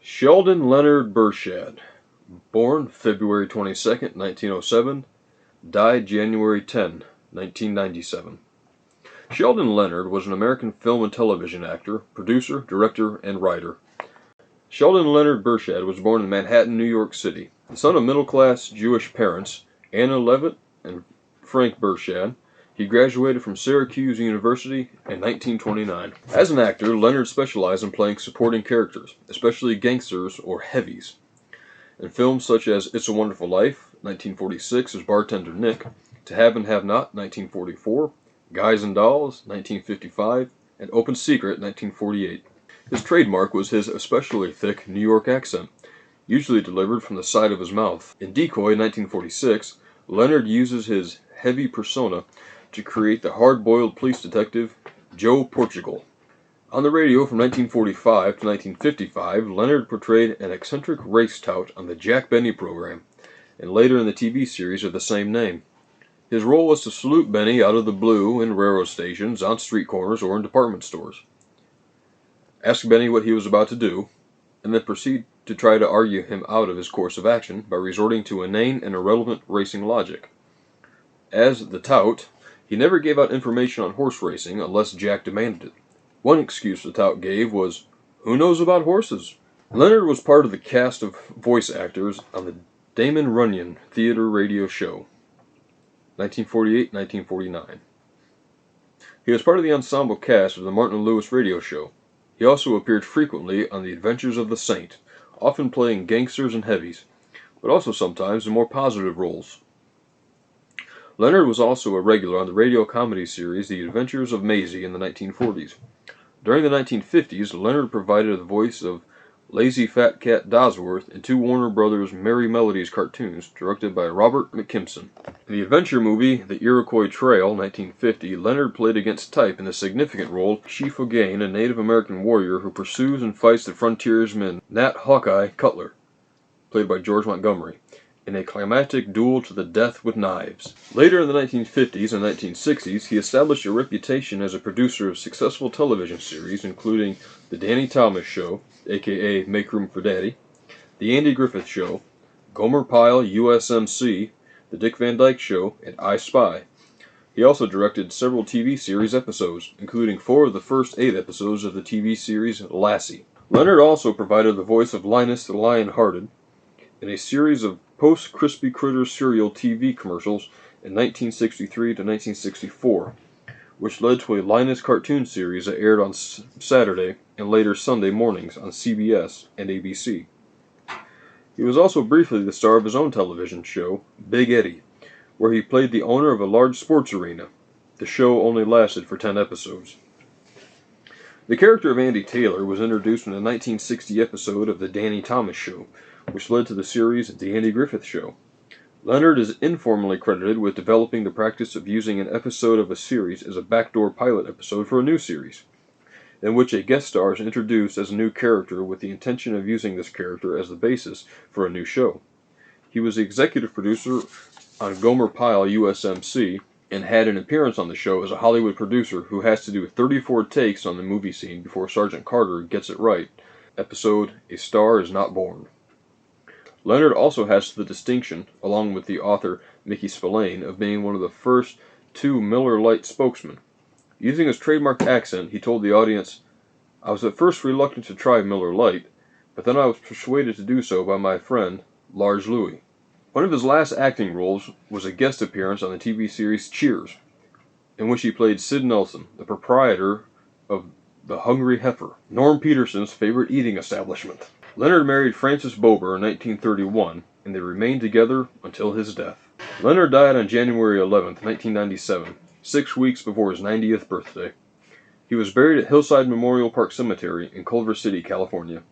Sheldon Leonard Burchard, born February 22nd, 1907, died January 10, 1997. Sheldon Leonard was an American film and television actor, producer, director, and writer. Sheldon Leonard Burchard was born in Manhattan, New York City. The son of middle-class Jewish parents, Anna Levitt and Frank Burchard, he graduated from Syracuse University in 1929. As an actor, Leonard specialized in playing supporting characters, especially gangsters or heavies. In films such as It's a Wonderful Life, 1946 as bartender Nick, To Have and Have Not, 1944, Guys and Dolls, 1955, and Open Secret, 1948. His trademark was his especially thick New York accent, usually delivered from the side of his mouth. In Decoy, 1946, Leonard uses his heavy persona to create the hard-boiled police detective Joe Portugal. On the radio from 1945 to 1955, Leonard portrayed an eccentric race tout on the Jack Benny program, and later in the TV series of the same name. His role was to salute Benny out of the blue in railroad stations, on street corners, or in department stores. Ask Benny what he was about to do, and then proceed to try to argue him out of his course of action by resorting to inane and irrelevant racing logic. As the tout, he never gave out information on horse racing unless Jack demanded it. One excuse the tout gave was, "Who knows about horses?" Leonard was part of the cast of voice actors on the Damon Runyon theater radio show, 1948-1949. He was part of the ensemble cast of the Martin Lewis radio show. He also appeared frequently on The Adventures of the Saint, often playing gangsters and heavies, but also sometimes in more positive roles. Leonard was also a regular on the radio comedy series The Adventures of Maisie in the 1940s. During the 1950s, Leonard provided the voice of Lazy Fat Cat Dosworth in two Warner Brothers Merry Melodies cartoons directed by Robert McKimson. In the adventure movie The Iroquois Trail, 1950, Leonard played against type in the significant role Chief O'Gain, a Native American warrior who pursues and fights the frontiersman Nat Hawkeye Cutler, played by George Montgomery, in a climactic duel to the death with knives. Later in the 1950s and 1960s, he established a reputation as a producer of successful television series, including The Danny Thomas Show, aka Make Room for Daddy, The Andy Griffith Show, Gomer Pile, USMC, The Dick Van Dyke Show, and I Spy. He also directed several TV series episodes, including 4 of the first 8 episodes of the TV series Lassie. Leonard also provided the voice of Linus the Lion-Hearted in a series of post-Crispy Critter cereal TV commercials in 1963 to 1964, which led to a Linus cartoon series that aired on Saturday and later Sunday mornings on CBS and ABC. He was also briefly the star of his own television show, Big Eddie, where he played the owner of a large sports arena. The show only lasted for 10 episodes. The character of Andy Taylor was introduced in a 1960 episode of The Danny Thomas Show, which led to the series The Andy Griffith Show. Leonard is informally credited with developing the practice of using an episode of a series as a backdoor pilot episode for a new series, in which a guest star is introduced as a new character with the intention of using this character as the basis for a new show. He was the executive producer on Gomer Pile USMC and had an appearance on the show as a Hollywood producer who has to do 34 takes on the movie scene before Sergeant Carter gets it right. Episode A Star Is Not Born. Leonard also has the distinction, along with the author Mickey Spillane, of being one of the first 2 Miller Lite spokesmen. Using his trademark accent, he told the audience, "I was at first reluctant to try Miller Lite, but then I was persuaded to do so by my friend, Large Louie." One of his last acting roles was a guest appearance on the TV series Cheers, in which he played Sid Nelson, the proprietor of the Hungry Heifer, Norm Peterson's favorite eating establishment. Leonard married Frances Bober in 1931, and they remained together until his death. Leonard died on January 11, 1997, 6 weeks before his 90th birthday. He was buried at Hillside Memorial Park Cemetery in Culver City, California.